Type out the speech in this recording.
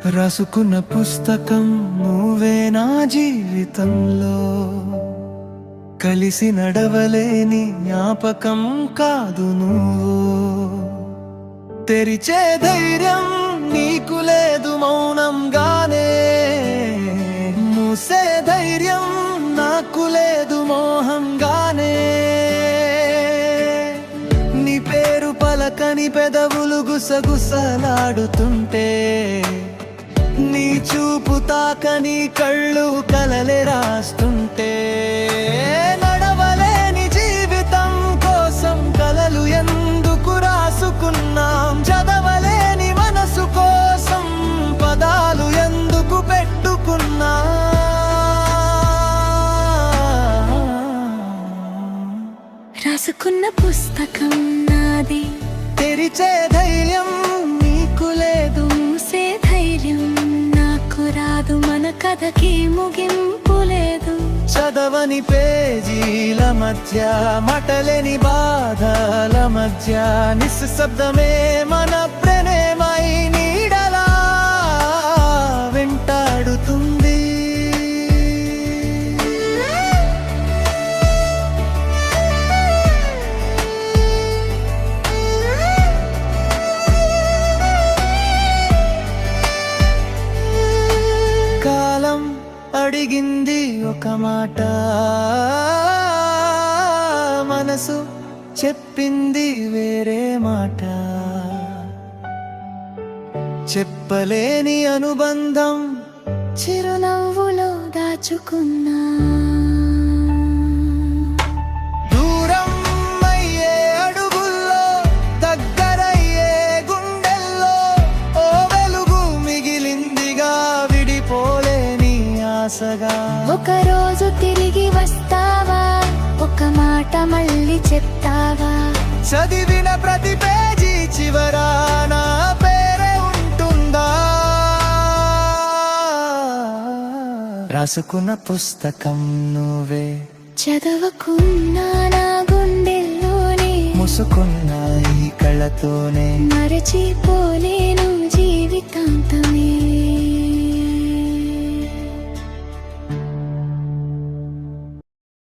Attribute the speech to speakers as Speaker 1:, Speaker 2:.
Speaker 1: రాసుకున్న పుస్తకం నువ్వే నా జీవితంలో, కలిసి నడవలేని జ్ఞాపకం కాదు నువ్వు. తెరిచే ధైర్యం నీకు లేదు మౌనంగానే, మూసే ధైర్యం నాకు లేదు మోహంగానే. నీ పేరు పలకని పెదవులు గుసగుసలాడుతుంటే, నీ చూపు తాకని కళ్ళు కలలే రాస్తుంటే, నడవలేని జీవితం కోసం కలలు ఎందుకు రాసుకున్నాం? చదవలేని మనసు కోసం పదాలు ఎందుకు పెట్టుకున్నాం?
Speaker 2: రాసుకున్న పుస్తకం నాది,
Speaker 1: తెరిచే ధైర్యం నీకు లేదు,
Speaker 2: మూసే ధైర్యం నాకు రాదు. మన కథకి ముగింపు లేదు.
Speaker 1: చదవని పేజీల మధ్య, మటలేని బాధల మధ్య, నిశ్శబ్దమే మన ప్రణయమై నీడలా వెంటాడుతుంది. కాలం అడిగింది ఒక మాట, మనసు చెప్పింది వేరే మాట. చెప్పలేని అనుబంధం
Speaker 2: చిరునవ్వులో దాచుకున్నా.
Speaker 1: దూరం అయ్యే అడుగుల్లో, దగ్గరయ్యే గుండెల్లో, ఓ వెలుగు మిగిలిందిగా విడిపోలేని ఆశగా.
Speaker 2: ఒకరోజు తిరిగి వస్తావా? ఒక మాట మళ్ళీ చెప్తావా?
Speaker 1: చదివిన ప్రతి పేజీ చివరా నా పేరే ఉంటుందా? రాసుకున్న పుస్తకం నువ్వే,
Speaker 2: చదవకున్నా నా గుండెల్లోనే,
Speaker 1: ముసుకున్న ఈ కళ్ళతోనే
Speaker 2: మరచిపోలేను జీవితాంతమే.